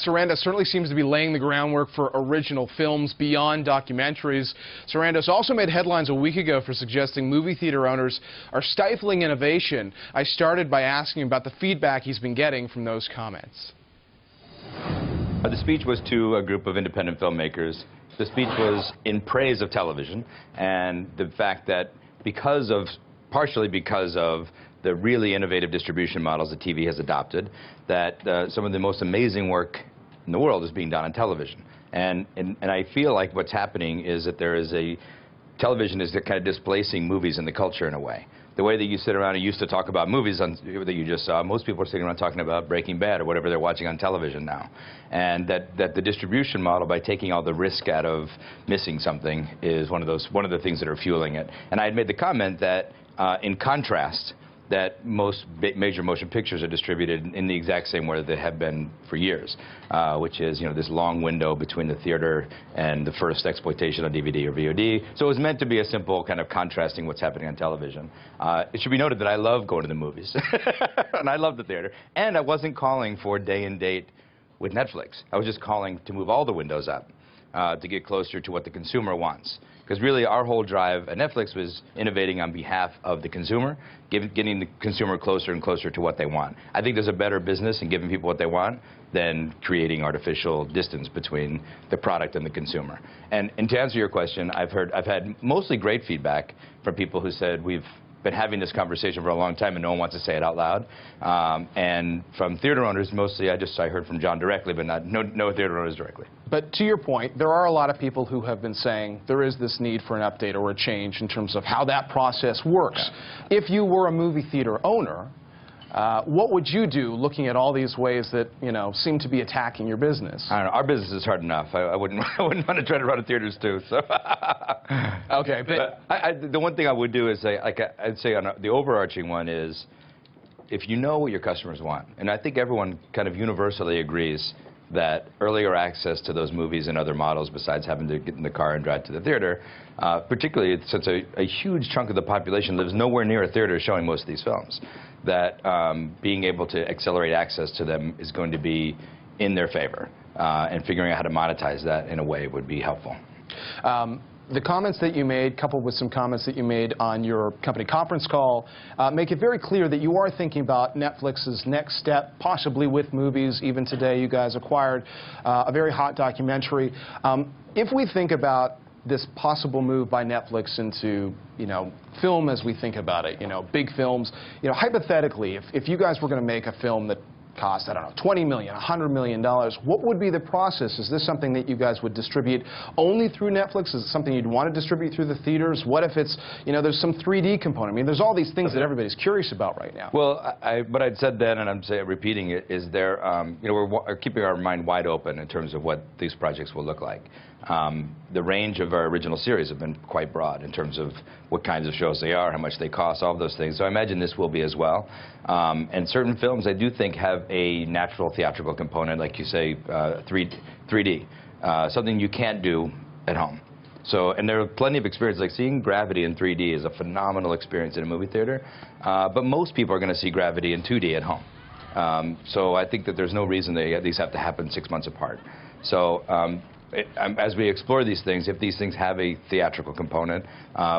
Sarandos certainly seems to be laying the groundwork for original films beyond documentaries. Sarandos also made headlines a week ago for suggesting movie theater owners are stifling innovation. I started by asking about the feedback he's been getting from those comments. The speech was to a group of independent filmmakers. The speech was in praise of television and the fact that partially because of the really innovative distribution models that TV has adopted, that some of the most amazing work in the world is being done on television. And I feel like what's happening is that television is kind of displacing movies in the culture in a way. The way that you sit around and used to talk about movies that you just saw, most people are sitting around talking about Breaking Bad or whatever they're watching on television now. And that the distribution model, by taking all the risk out of missing something, is one of the things that are fueling it. And I had made the comment that, in contrast, that most major motion pictures are distributed in the exact same way that they have been for years, which is, this long window between the theater and the first exploitation on DVD or VOD. So it was meant to be a simple kind of contrasting what's happening on television. It should be noted that I love going to the movies, and I love the theater. And I wasn't calling for day and date with Netflix. I was just calling to move all the windows up to get closer to what the consumer wants. Because really, our whole drive at Netflix was innovating on behalf of the consumer, getting the consumer closer and closer to what they want. I think there's a better business in giving people what they want than creating artificial distance between the product and the consumer. And to answer your question, I've had mostly great feedback from people who said we've been having this conversation for a long time and no one wants to say it out loud. And from theater owners, mostly I heard from John directly, but no theater owners directly. But to your point, there are a lot of people who have been saying there is this need for an update or a change in terms of how that process works. Yeah. If you were a movie theater owner, what would you do looking at all these ways that, seem to be attacking your business? I don't know. Our business is hard enough. I wouldn't want to try to run theaters too. So. Okay. But the one thing I would do is say, I'd say the overarching one is, if you know what your customers want, and I think everyone kind of universally agrees that earlier access to those movies and other models besides having to get in the car and drive to the theater, particularly since a huge chunk of the population lives nowhere near a theater showing most of these films, that being able to accelerate access to them is going to be in their favor, and figuring out how to monetize that in a way would be helpful. The comments that you made, coupled with some comments that you made on your company conference call, make it very clear that you are thinking about Netflix's next step, possibly with movies. Even today, you guys acquired a very hot documentary. If we think about this possible move by Netflix into, film as we think about it, big films, hypothetically, if you guys were going to make a film that cost, I don't know, $20 million, $100 million, what would be the process? Is this something that you guys would distribute only through Netflix? Is it something you'd want to distribute through the theaters? What if it's, there's some 3D component? I mean, there's all these things that everybody's curious about right now. Well, what I'd said then, and I'm repeating it, is we're keeping our mind wide open in terms of what these projects will look like. The range of our original series have been quite broad in terms of what kinds of shows they are, how much they cost, all of those things. So I imagine this will be as well. And certain films, I do think, have a natural theatrical component, like you say, 3D, something you can't do at home. So, and there are plenty of experiences, like seeing Gravity in 3D is a phenomenal experience in a movie theater, but most people are going to see Gravity in 2D at home. So I think that there's no reason these have to happen 6 months apart. So as we explore these things, if these things have a theatrical component,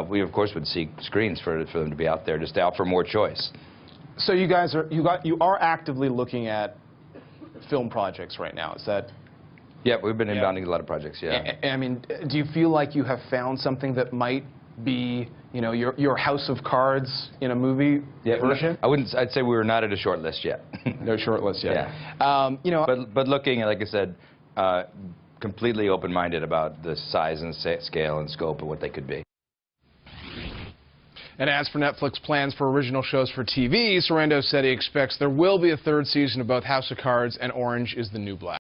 we of course would seek screens for them to be out there, just to offer more choice. So you guys are actively looking at film projects right now, is that? Yeah, we've been inbounding a lot of projects, yeah. I mean, do you feel like you have found something that might be, your house of cards in a movie version? I'd say we're not at a short list yet. No short list yet. Yeah. But looking, like I said, completely open-minded about the size and scale and scope of what they could be. And as for Netflix plans for original shows for TV, Sarandos said he expects there will be a third season of both House of Cards and Orange is the New Black.